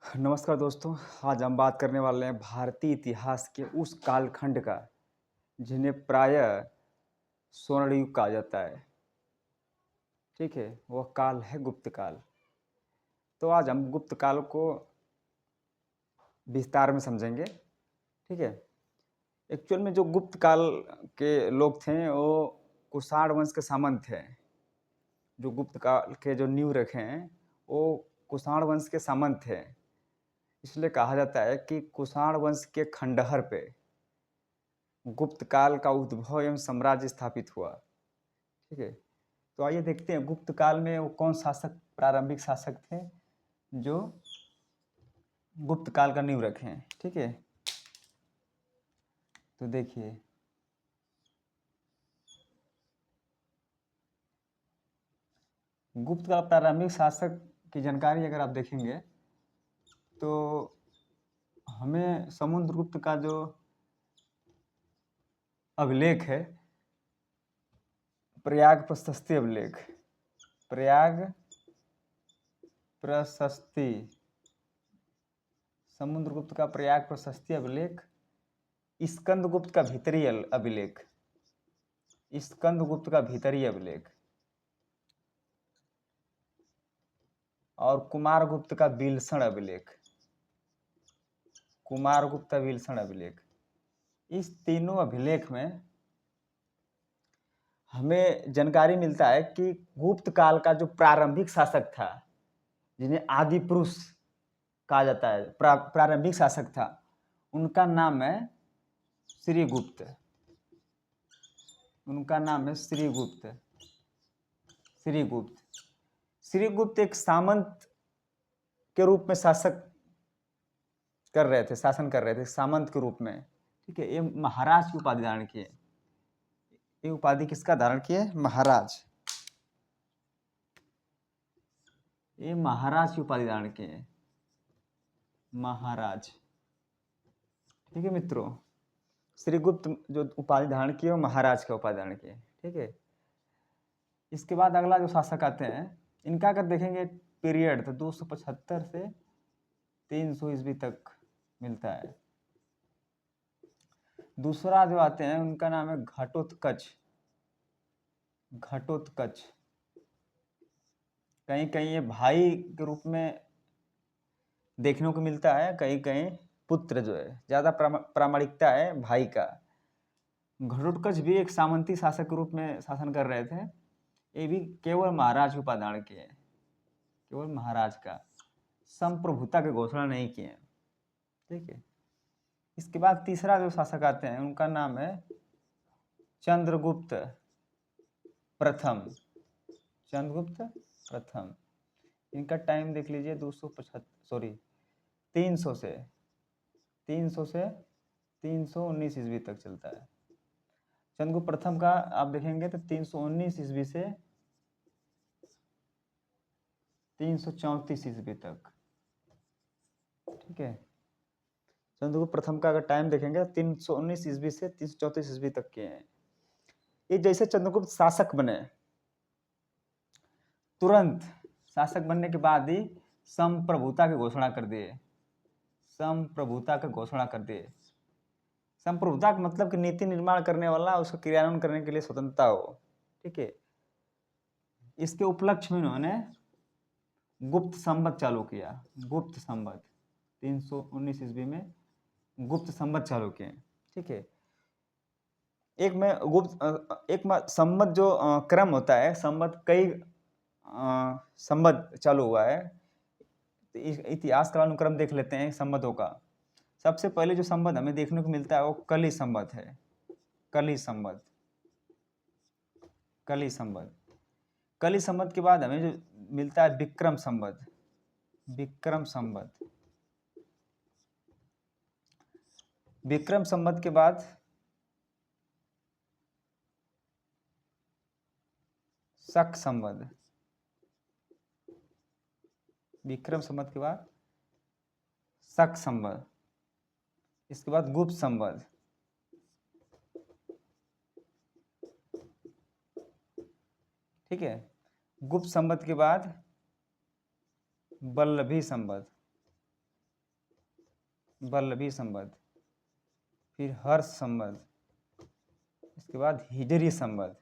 नमस्कार दोस्तों। आज हम बात करने वाले हैं भारतीय इतिहास के उस कालखंड का जिन्हें प्रायः स्वर्ण युग कहा जाता है। ठीक है, वह काल है गुप्त काल। तो आज हम गुप्त काल को विस्तार में समझेंगे। ठीक है। एक्चुअल में जो गुप्त काल के लोग थे वो कुषाण वंश के सामंत थे। जो गुप्त काल के जो नींव रखे हैं वो कुषाण वंश के सामंत थे। इसलिए कहा जाता है कि कुषाण वंश के खंडहर पे गुप्त काल का उद्भव एवं साम्राज्य स्थापित हुआ। ठीक है। तो आइए देखते हैं गुप्त काल में वो कौन शासक, प्रारंभिक शासक थे जो गुप्त काल का नींव रखे हैं। ठीक है। तो देखिए, गुप्त काल प्रारंभिक शासक की जानकारी अगर आप देखेंगे तो हमें समुद्रगुप्त का जो अभिलेख है, प्रयाग प्रशस्ति अभिलेख, प्रयाग प्रशस्ति, समुद्रगुप्त का प्रयाग प्रशस्ति अभिलेख, स्कंदगुप्त का भीतरी अभिलेख, स्कंदगुप्त का भीतरी अभिलेख और कुमारगुप्त का विलक्षण अभिलेख, कुमारगुप्त का विलक्षण अभिलेख। इस तीनों अभिलेख में हमें जानकारी मिलता है कि गुप्त काल का जो प्रारंभिक शासक था, जिन्हें आदि पुरुष कहा जाता है, प्रारंभिक शासक था, उनका नाम है श्रीगुप्त। उनका नाम है श्रीगुप्त। श्रीगुप्त श्रीगुप्त एक सामंत के रूप में शासन कर रहे थे सामंत के रूप में। ठीक है। ये महाराज की उपाधि धारण किए। ये उपाधि किसका धारण किए? महाराज। ये महाराज की उपाधि धारण किए, महाराज। ठीक है मित्रों, श्रीगुप्त जो उपाधि धारण किए वो महाराज का उपाधि धारण किए। ठीक है। इसके बाद अगला जो शासक आते हैं, इनका अगर देखेंगे पीरियड तो 275 से 300 ईस्वी तक मिलता है। दूसरा जो आते हैं उनका नाम है घटोत्कच। घटोत्कच, कहीं कहीं ये भाई के रूप में देखने को मिलता है, कहीं कहीं पुत्र जो है, ज्यादा प्रामाणिकता है भाई का। घटोत्कच भी एक सामंती शासक के रूप में शासन कर रहे थे। ये भी केवल महाराज की उपाधि धारण किए, केवल महाराज का, संप्रभुता की घोषणा नहीं किए। ठीक है। इसके बाद तीसरा जो शासक आते हैं उनका नाम है चंद्रगुप्त प्रथम। चंद्रगुप्त प्रथम। इनका टाइम देख लीजिए 300 से 319 ईस्वी तक चलता है। चंद्रगुप्त प्रथम का आप देखेंगे तो 319 ईस्वी से 334 ईस्वी तक। ठीक है। चंद्रगुप्त प्रथम का अगर टाइम देखेंगे तो 319 ईस्वी से 334 ईस्वी तक के हैं। ये जैसे चंद्रगुप्त शासक बने, तुरंत शासक बनने के बाद ही संप्रभुता की घोषणा कर दिए। संप्रभुता की घोषणा कर दिए। संप्रभुता का मतलब कि नीति निर्माण करने वाला, उसका क्रियान्वयन करने के लिए स्वतंत्रता हो। ठीक है। इसके उपलक्ष्य में उन्होंने गुप्त संवत चालू किया। गुप्त संवत 319 ईस्वी में गुप्त संवत चालू किए। ठीक है। एक में संवत जो क्रम होता है, संवत कई संवत चालू हुआ है। तो इतिहास का अनुक्रम देख लेते हैं संवतों का। सबसे पहले जो संवत हमें देखने को मिलता है वो कली संवत है। कली संवत। कली संवत। कली संवत के बाद हमें जो मिलता है विक्रम संवत। विक्रम संवत। विक्रम संवत के बाद शक संवत। विक्रम संवत के बाद शक संवत। इसके बाद गुप्त संवत। ठीक है। गुप्त संवत के बाद वल्लभी संवत। वल्लभी संबंध, फिर हर्ष संबंध, इसके बाद हिजरी संबंध।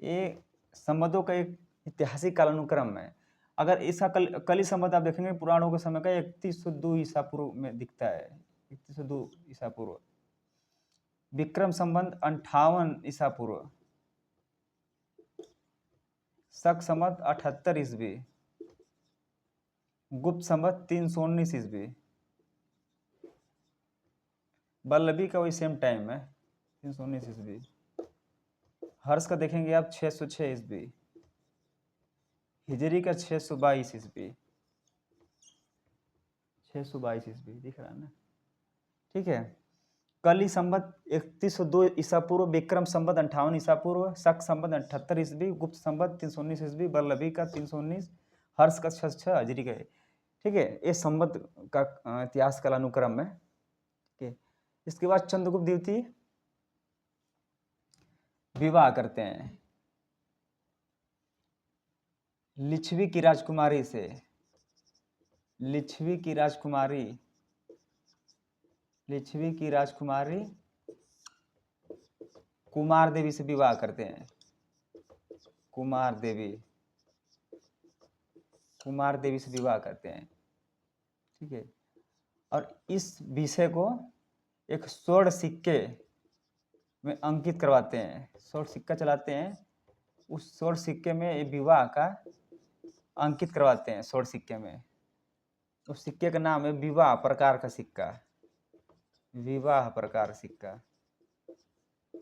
ये संबंधों का एक ऐतिहासिक कालानुक्रम है। अगर इसका कली संबंध आप देखेंगे पुराणों के समय का 3102 ईसा पूर्व में दिखता है, 3102 ईसा पूर्व। विक्रम संबंध 58 ईसा पूर्व। शक संबंध 78 ईस्वी। गुप्त संबंध 319 ईस्वी। वल्लभी का वही सेम टाइम है 319 ईस्वी। हर्ष का देखेंगे आप 606 ईस्वी। हिजरी का 622 ईस्वी। 622 ईस्वी दिख रहा है ना, ठीक है। कली संबंध 3102 ईसा पूर्व, विक्रम संबंध 58 ईसा पूर्व, शक संबंध 78 ईस्वी, गुप्त संबंध 319 ईस्वी, वल्लभी का 319, हर्ष का 606, हिजरी का, ठीक है। ये संबंध का इतिहास कालानुक्रम है, ठीक है। इसके बाद चंद्रगुप्त द्वितीय विवाह करते हैं लिच्छवी की राजकुमारी से। लिच्छवी की राजकुमारी कुमार देवी से विवाह करते हैं। कुमार देवी से विवाह करते हैं, ठीक है। और इस विषय को एक स्वर्ण सिक्के में अंकित करवाते हैं। स्वर्ण सिक्का चलाते हैं, उस स्वर्ण सिक्के में विवाह का अंकित करवाते हैं। स्वर्ण सिक्के में, उस सिक्के का नाम है विवाह प्रकार का सिक्का। विवाह प्रकार सिक्का,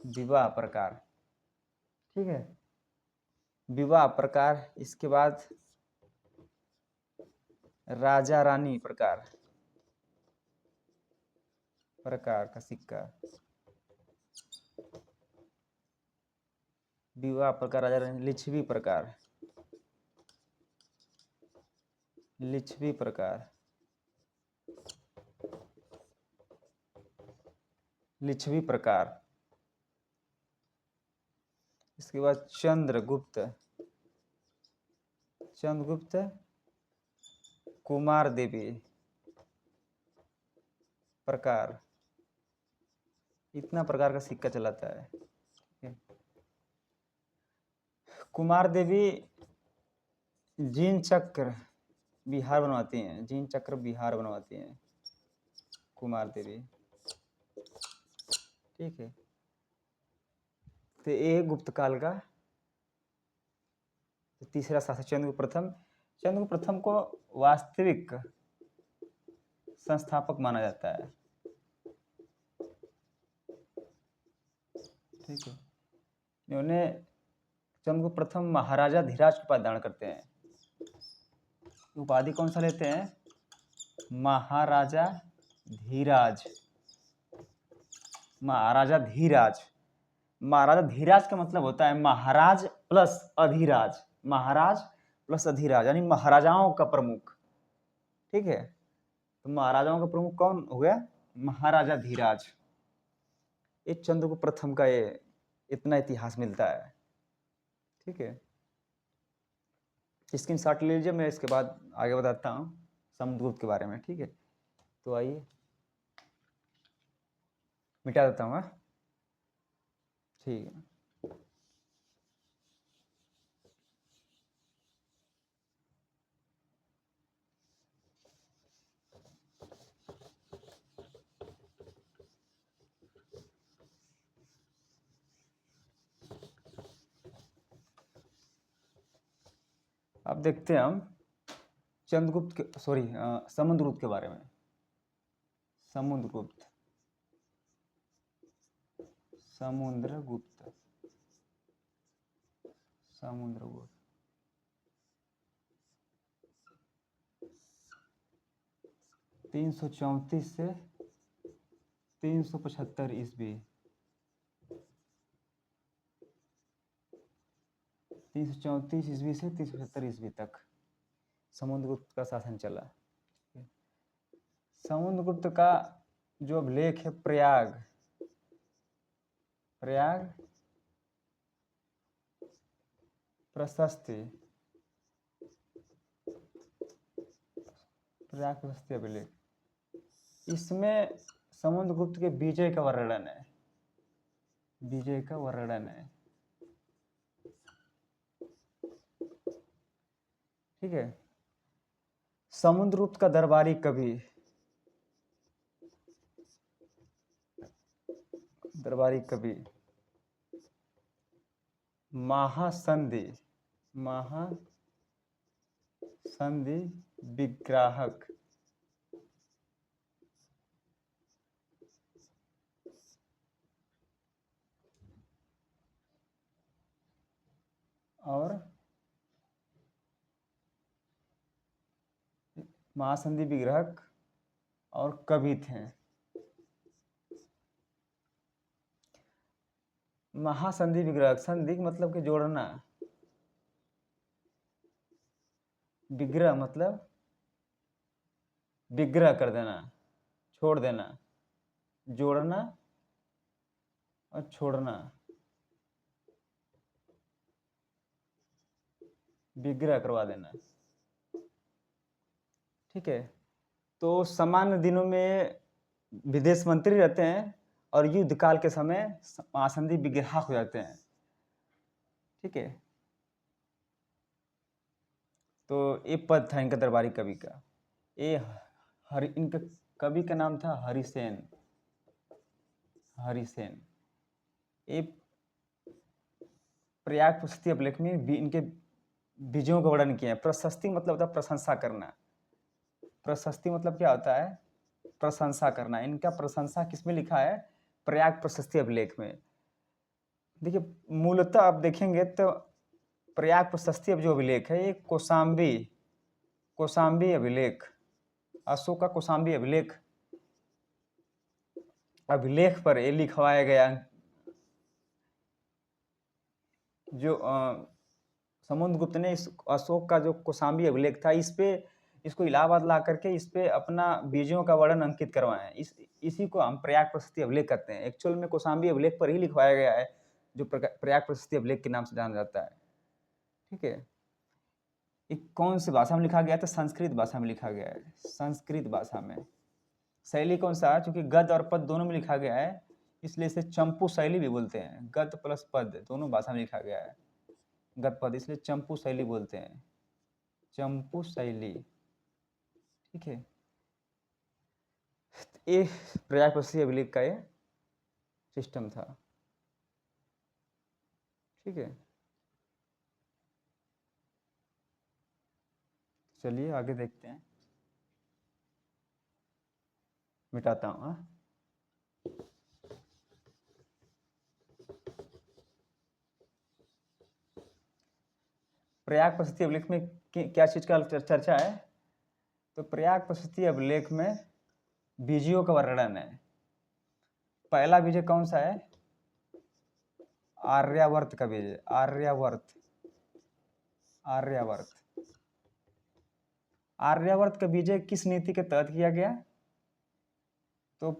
विवाह प्रकार, ठीक है। विवाह प्रकार, इसके बाद राजा रानी प्रकार का सिक्का। विवाह प्रकार राजा रानी। लिच्छवी प्रकार, लिच्छवी प्रकार। इसके बाद चंद्रगुप्त कुमार देवी प्रकार। इतना प्रकार का सिक्का चलाता है। कुमार देवी जीन चक्र बिहार बनवाती हैं। जीन चक्र बिहार बनवाती हैं कुमार देवी, ठीक है। तो ये गुप्त काल का तीसरा शासक चंद्रगुप्त प्रथम को वास्तविक संस्थापक माना जाता है, ठीक है। इन्होंने चंद्रगुप्त प्रथम महाराजा धीराज की उपाधि धारण करते हैं। उपाधि कौन सा लेते हैं? महाराजा धीराज। महाराजा धीराज। महाराजा धीराज का मतलब होता है महाराज प्लस अधिराज। महाराज प्लस अधिराज यानी महाराजाओं का प्रमुख, ठीक है। तो महाराजाओं का प्रमुख कौन हो गया? महाराजा धीराज। ये चंद्रगुप्त प्रथम का ये इतना इतिहास मिलता है, ठीक है। स्क्रीनशॉट ले लीजिए, मैं इसके बाद आगे बताता हूँ समुद्रगुप्त के बारे में, ठीक है। तो आइए मिटा देता हूँ, ठीक है। अब देखते हैं हम चंद्रगुप्त के समुद्रगुप्त के बारे में। समुद्रगुप्त 334 से 375 ईस्वी। 334 ईस्वी से 375 ईस्वी तक समुद्रगुप्त का शासन चला। समुद्रगुप्त का जो अभिलेख है प्रयाग प्रशस्ति अभिलेख, इसमें समुद्रगुप्त के विजय का वर्णन है, विजय का वर्णन है। ठीक है। समुद्रगुप्त का दरबारी कवि, दरबारी कवि महासंधि, महासंधि विग्राहक, और महासंधि विग्राहक और कवि थे। महासंधि विग्राहक, संधि मतलब कि जोड़ना, विग्रह मतलब विग्रह कर देना, छोड़ देना, जोड़ना और छोड़ना, विग्रह करवा देना। ठीक है। तो सामान्य दिनों में विदेश मंत्री रहते हैं और युद्ध काल के समय महासंधि विग्राहक हो जाते हैं। ठीक है। तो ये पद था इनका दरबारी कवि का। इनका कवि का नाम था हरिसेन, हरिसेन। ये प्रयाग प्रशस्ति अभिलेख में इनके विजयों का वर्णन किया है। प्रशस्ति मतलब होता है प्रशंसा करना, प्रशस्ति मतलब क्या होता है, प्रशंसा करना। इनका प्रशंसा किसमें लिखा है, प्रयाग प्रशस्ति अभिलेख में। देखिए मूलतः आप देखेंगे तो प्रयाग प्रशस्ति जो अभिलेख है ये कौशाम्बी अभिलेख, अशोक का कौशाम्बी अभिलेख पर ये लिखवाया गया। जो समुद्रगुप्त ने इस अशोक का जो कौशाम्बी अभिलेख था इसको इलाहाबाद ला करके इस पे अपना बीजों का वर्णन अंकित करवाए। इसी को हम प्रयाग प्रशस्ति अभिलेख कहते हैं। एक्चुअल में कौशाम्बी अभिलेख पर ही लिखवाया गया है, जो प्रयाग प्रशस्ति अभिलेख के नाम से जाना जाता है। ठीक है। कौन सी भाषा में लिखा गया था, संस्कृत भाषा में लिखा गया है, संस्कृत भाषा में। शैली कौन सा है, चूंकि गद्य और पद दोनों में लिखा गया है इसलिए इसे चंपू शैली भी बोलते हैं। गद्य प्लस पद दोनों भाषा में लिखा गया है, गद्य पद, इसलिए चंपू शैली बोलते हैं, चंपू शैली। ठीक है। ये प्रयाग प्रशस्ति अभिलेख का ये सिस्टम था। ठीक है। चलिए आगे देखते हैं, मिटाता हूँ। प्रयाग प्रशस्ति अभिलेख में क्या चीज का चर्चा है, तो प्रयाग प्रशस्ति अभिलेख में बीजों का वर्णन है। पहला बीज कौन सा है, आर्यावर्त का बीज, आर्यावर्त, आर्यावर्त। आर्यावर्त का विजय किस नीति के तहत किया गया, तो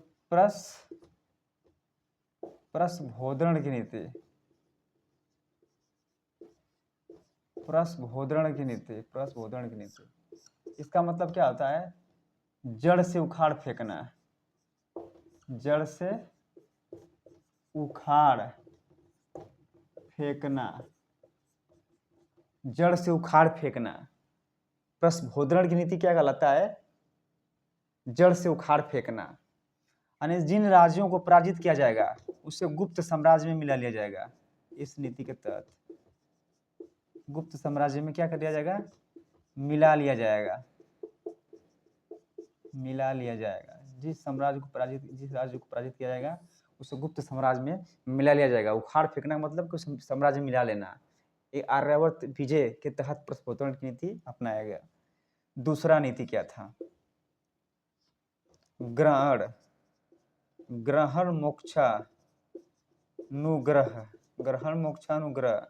प्रस्भोदरण की नीति, प्रस्भोदरण की नीति, प्रस्भोदरण की नीति। इसका मतलब क्या होता है, जड़ से उखाड़ फेंकना, जड़ से उखाड़ फेंकना, जड़ से उखाड़ फेंकना। प्रस्भोदरण की नीति क्या कहलाता है, जड़ से उखाड़ फेंकना। यानी जिन राज्यों को पराजित किया जाएगा उसे गुप्त साम्राज्य में मिला लिया जाएगा। इस नीति के तहत गुप्त साम्राज्य में क्या कर दिया जाएगा, मिला लिया जाएगा, मिला लिया जाएगा। जिस राज्य को पराजित किया जाएगा उसे गुप्त साम्राज्य में मिला लिया जाएगा। उखाड़ फेंकना मतलब कि साम्राज्य में मिला लेना। ये आर्यावर्त विजय के तहत प्रस्फोटन की नीति अपनाया गया। दूसरा नीति क्या था, ग्रहण, ग्रहण मोक्षानुग्रह, ग्रहण मोक्षानुग्रह,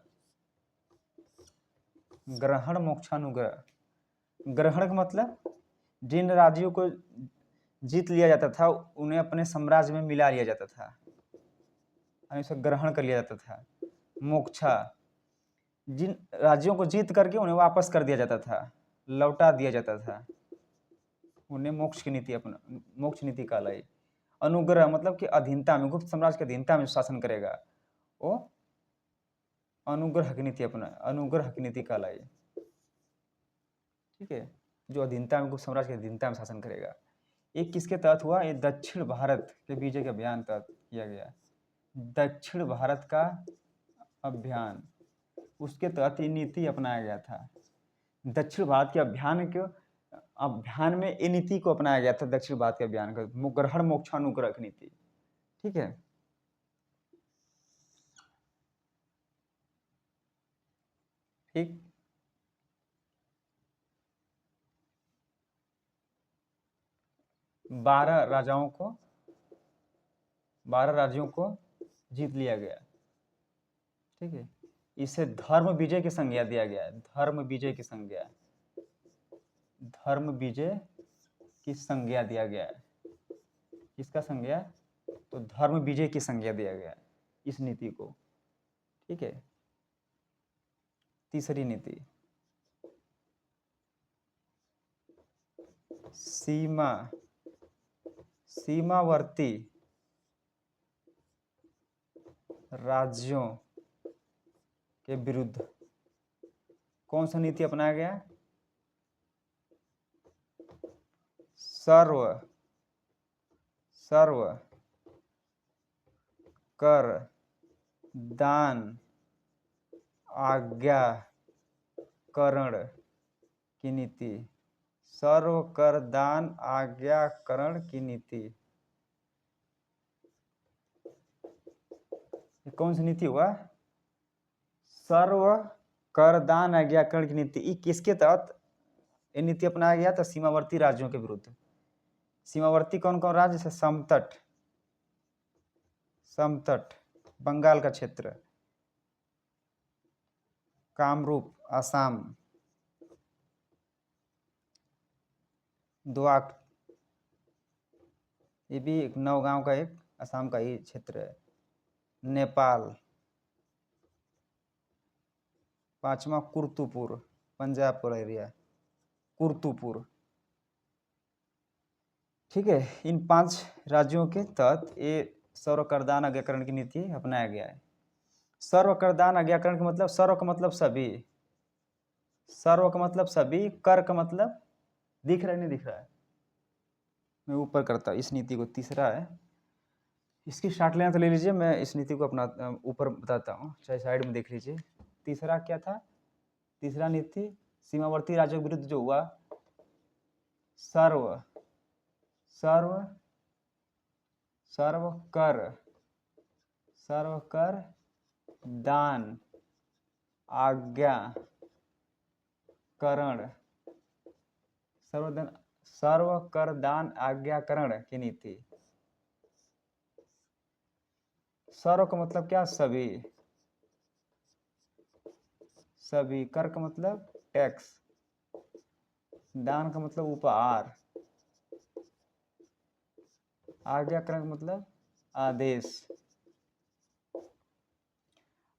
ग्रहण मोक्षानुग्रह। ग्रहण का मतलब जिन राज्यों को जीत लिया जाता था उन्हें अपने साम्राज्य में मिला लिया जाता था, उसे ग्रहण कर लिया जाता था। मोक्षा, जिन राज्यों को जीत करके उन्हें वापस कर दिया जाता था, लौटा दिया जाता था, उन्हें मोक्ष की नीति अपना मोक्ष नीति कहलाई। अनुग्रह मतलब कि अधीनता में, गुप्त साम्राज्य की अधीनता में शासन करेगा, वो अनुग्रह की नीति अपना अनुग्रह की नीति कहलाई। ठीक है, जो अधीनता में, गुप्त साम्राज्य की अधीनता में शासन करेगा। ये किसके तहत हुआ? ये दक्षिण भारत के विजय के अभियान तहत किया गया। दक्षिण भारत का अभियान, उसके तहत ये नीति अपनाया गया था। दक्षिण भारत के अभियान में ये नीति को अपनाया गया था। दक्षिण भारत के अभियान का ग्रहण मोक्षानुग्रह की नीति। ठीक है, ठीक। 12 राज्यों को जीत लिया गया। ठीक है, इसे धर्म विजय की संज्ञा दिया गया है। धर्म विजय की संज्ञा दिया गया है। किसका संज्ञा? तो धर्म विजय की संज्ञा दिया गया है इस नीति को। ठीक है, तीसरी नीति, सीमावर्ती राज्यों के विरुद्ध कौन सा नीति अपनाया गया? सर्व कर दान आज्ञाकरण की नीति। सर्व कर दान आज्ञाकरण की नीति, ये कौन सी नीति हुआ? सर्व कर दान आज्ञाकरण की नीति। ये किसके तहत ये नीति अपनाया गया था? सीमावर्ती राज्यों के विरुद्ध। सीमावर्ती कौन कौन राज्य? जैसे समतट बंगाल का क्षेत्र, कामरूप असम, दोआक, ये भी एक नौगांव का एक असम का ही क्षेत्र है। नेपाल, पांचवा कुर्तुपुर, पंजाब का एरिया, कुर्तुपुर। ठीक है, इन 5 राज्यों के तहत ये सर्व करदान आज्ञाकरण की नीति अपनाया गया है। सर्व करदान आज्ञाकरण का मतलब, सर्व का मतलब सभी, सर्व का मतलब सभी, कर का मतलब दिख रहा है नहीं दिख रहा है, मैं ऊपर करता इस नीति को। तीसरा है, इसकी शॉर्ट लेना तो ले लीजिए, मैं इस नीति को अपना ऊपर बताता हूँ, चाहे साइड में देख लीजिए। तीसरा क्या था? तीसरा नीति सीमावर्ती राज्यों के विरुद्ध जो हुआ, सर्व कर दान आज्ञाकरण, सर्व कर दान आज्ञाकरण की नीति। सर्व का मतलब क्या? सभी, कर का मतलब टैक्स, दान का मतलब उपहार, आज्ञाकरण का मतलब आदेश।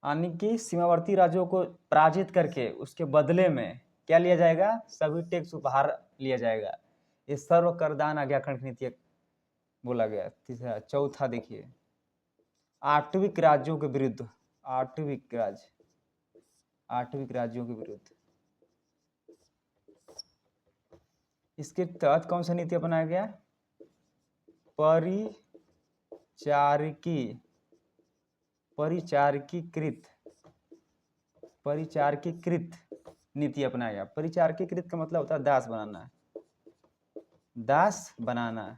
यानी कि सीमावर्ती राज्यों को पराजित करके उसके बदले में क्या लिया जाएगा? सभी टैक्स उपहार लिया जाएगा। ये सर्व करदान आज्ञाकरण की नीति बोला गया। तीसरा। चौथा देखिए, आठविक राज्यों के विरुद्ध, आठविक राज्यों के विरुद्ध, इसके तहत कौन सा नीति अपनाया गया? परिचारकीकृत नीति अपनाया गया। परिचारकीकृत का मतलब होता है दास बनाना।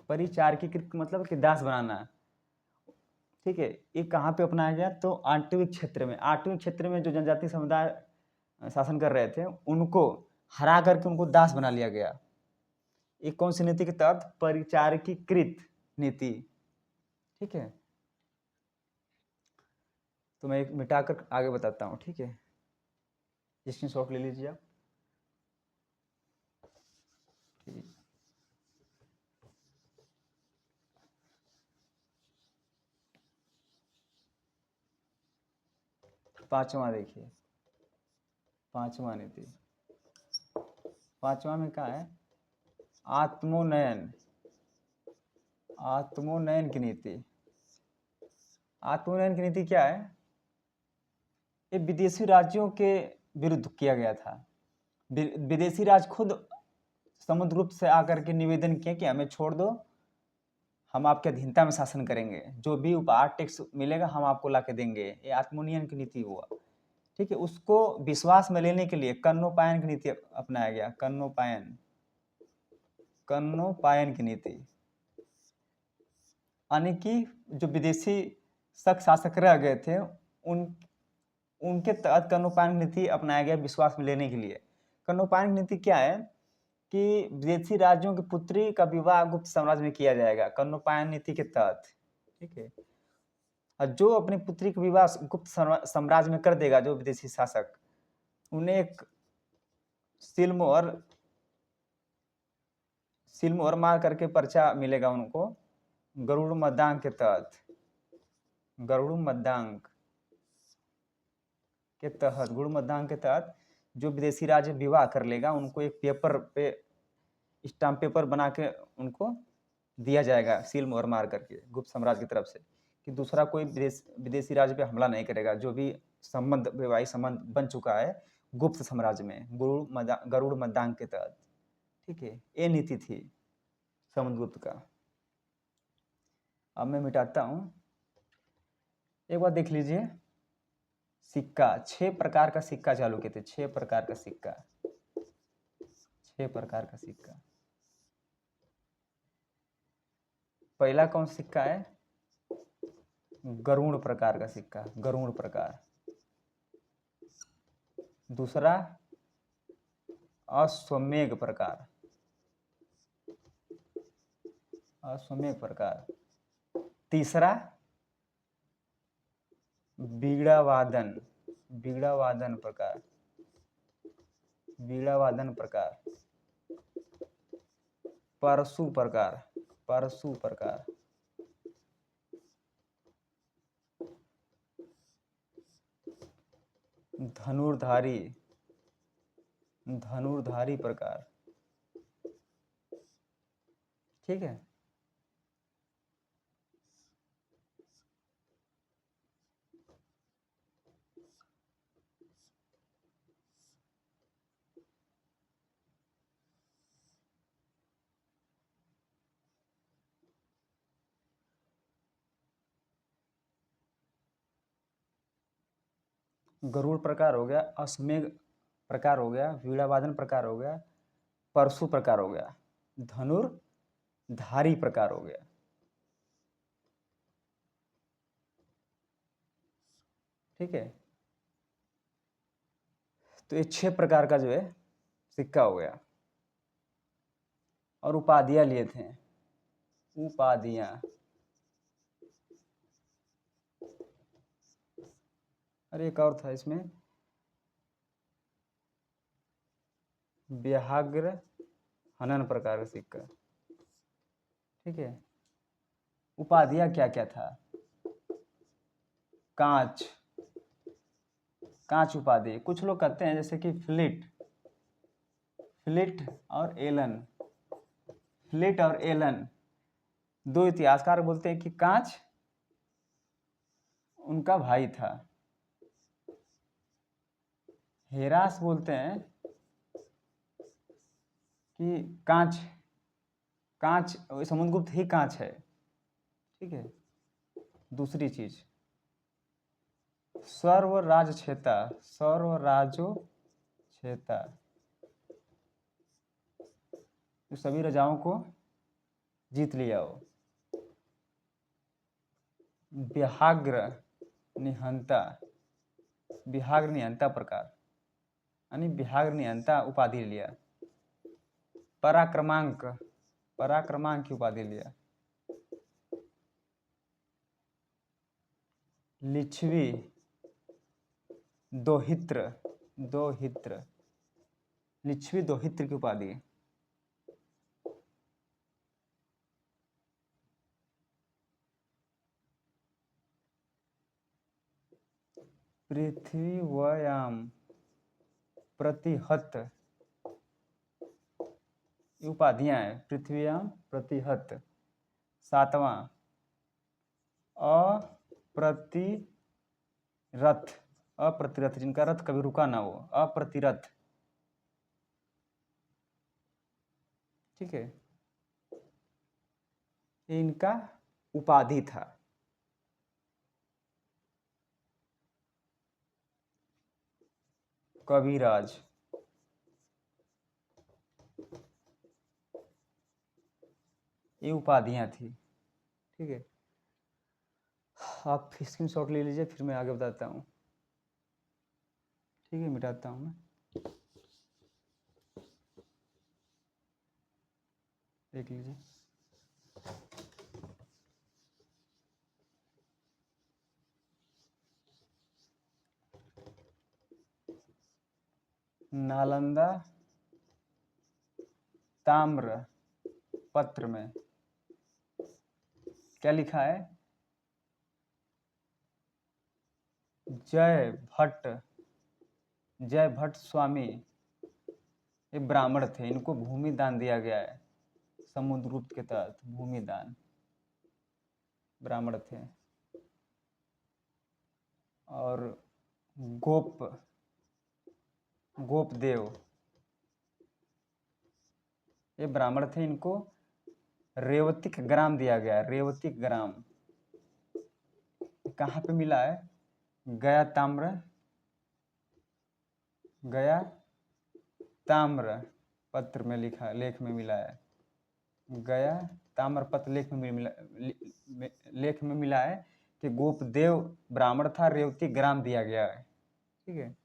परिचारकीकृत का मतलब कि दास बनाना। ठीक है, ये कहाँ पे अपनाया गया? तो आटविक क्षेत्र में। आटविक क्षेत्र में जो जनजातीय समुदाय शासन कर रहे थे, उनको हरा करके उनको दास बना लिया गया। ये कौन सी नीति के तहत? परिचारकीकृत नीति। ठीक है, तो मैं एक मिटाकर आगे बताता हूँ। ठीक है, स्क्रीनशॉट ले लीजिए आप। ठीक, पांचवा देखिए, पांचवा नीति, 5वां में क्या है? आत्मोन्नयन, आत्मोन्नयन की नीति। आत्मोन्नयन की नीति क्या है? ये विदेशी राज्यों के विरुद्ध किया गया था। विदेशी राज्य खुद समुद्रगुप्त से आकर के निवेदन किए कि हमें छोड़ दो, हम आपके अधीनता में शासन करेंगे, जो भी उपहार टैक्स मिलेगा हम आपको ला के देंगे। ये आत्मोन्नयन की नीति हुआ। ठीक है, उसको विश्वास में लेने के लिए कन्नोपायन की नीति अपनाया गया। कन्नोपायन, कन्नोपायन की नीति, यानी कि जो विदेशी शासक रह गए थे उनके तहत कन्नोपायन नीति अपनाया गया विश्वास में लेने के लिए। कन्नोपायन नीति क्या है कि विदेशी राज्यों की पुत्री का विवाह गुप्त साम्राज्य में किया जाएगा कन्नोपायन नीति के तहत। ठीक है, और जो अपनी पुत्री का विवाह गुप्त साम्राज्य में कर देगा, जो विदेशी शासक, उन्हें एक सिलमोहर मार करके पर्चा मिलेगा उनको गरुड़ मदांक के तहत। गरुड़ मदांक के तहत, गुड़ मदांक के तहत जो विदेशी राज्य विवाह कर लेगा उनको एक पेपर पे स्टाम्प पेपर बना के उनको दिया जाएगा सील मोहर मार करके गुप्त साम्राज्य की तरफ से, कि दूसरा कोई विदेशी राज्य पे हमला नहीं करेगा, जो भी संबंध, वैवाहिक संबंध बन चुका है गुप्त साम्राज्य में गरुड़ मदांक के तहत। ठीक है, ये नीति थी समुद्रगुप्त का। अब मैं मिटाता हूं, एक बार देख लीजिए। सिक्का, 6 प्रकार का सिक्का चालू किए थे। 6 प्रकार का सिक्का, 6 प्रकार का सिक्का। पहला कौन सिक्का है? गरुड़ प्रकार का सिक्का, गरुड़ प्रकार। दूसरा अश्वमेघ प्रकार, अश्वमेघ प्रकार। तीसरा बीड़ावादन, बीड़ावादन प्रकार, बीड़ावादन प्रकार। परशु प्रकार, परशु प्रकार। धनुर्धारी, धनुर्धारी प्रकार। ठीक है, गरुड़ प्रकार हो गया, अश्वमेघ प्रकार हो गया, वीणावादन प्रकार हो गया, परशु प्रकार हो गया, धनुर्धारी प्रकार हो गया। ठीक है, तो ये 6 प्रकार का जो है सिक्का हो गया। और उपाधियां लिए थे, उपाधियां। अरे एक और था इसमें, व्याघ्र हनन प्रकार का सिक्का। ठीक है, उपाधियां क्या क्या था? कांच, कांच उपाधि। कुछ लोग कहते हैं जैसे कि फ्लिट, फ्लिट और एलन, फ्लिट और एलन, दो इतिहासकार बोलते हैं कि कांच उनका भाई था। हेरास बोलते हैं कि कांच, कांच समुद्रगुप्त ही कांच है। ठीक है, दूसरी चीज सर्वराजछेता, सर्वराजोछेता, जो सभी राजाओं को जीत लिया हो। व्याघ्र निहंता, व्याघ्र निहंता प्रकार, यानी व्याघ्र निहंता उपाधि लिया। पराक्रमांक, पराक्रमांक की उपाधि लिया। लिच्छवी दोहित्र, दोहित्र, लिच्छवी दोहित्र की उपाधि। पृथ्वीयाम प्रतिहत, ये उपाधियां हैं। पृथ्व्याम प्रतिहत, 7वां अप्रतिरथ, अप्रतिरथ जिनका रथ कभी रुका ना हो, अप्रतिरथ, ठीक है, ये इनका उपाधि था। कविराज, ये उपाधियां थी, ठीक है। आप स्क्रीनशॉट ले लीजिए, फिर मैं आगे बताता हूँ, ठीक है। मिटाता हूँ मैं, देख लीजिए। नालंदा ताम्र पत्र में क्या लिखा है? जय भट्ट स्वामी, ये ब्राह्मण थे, इनको भूमि दान दिया गया है समुद्रगुप्त के तहत। भूमि दान, ब्राह्मण थे। और गोपदेव, ये ब्राह्मण थे, इनको रेवतिक ग्राम दिया गया। रेवतिक ग्राम कहाँ पे मिला है? गया ताम्र पत्र में लिखा, लेख में मिला है। गया ताम्र पत्र लेख में मिला है कि गोपदेव ब्राह्मण था, रेवती ग्राम दिया गया है, ठीक है।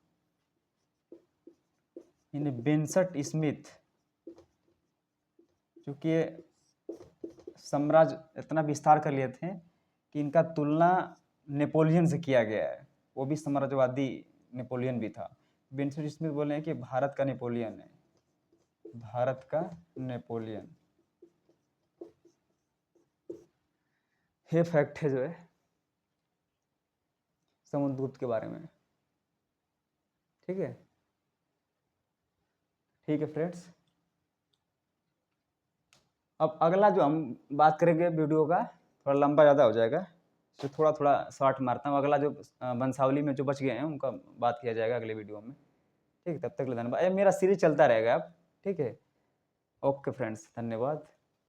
इन्हें बेंसट स्मिथ, चूंकि साम्राज्य इतना विस्तार कर लिए थे कि इनका तुलना नेपोलियन से किया गया है। वो भी साम्राज्यवादी नेपोलियन भी था। बेंसट स्मिथ बोले हैं कि भारत का नेपोलियन है, भारत का नेपोलियन। ये फैक्ट है जो है समुद्रगुप्त के बारे में, ठीक है। ठीक है फ्रेंड्स, अब अगला जो हम बात करेंगे वीडियो का, थोड़ा लंबा ज़्यादा हो जाएगा, तो थोड़ा थोड़ा शॉर्ट मारता हूँ। अगला जो वंशावली में जो बच गए हैं उनका बात किया जाएगा अगले वीडियो में, ठीक है। तब तक धन्यवाद। मेरा सीरीज चलता रहेगा अब, ठीक है। ओके फ्रेंड्स, धन्यवाद।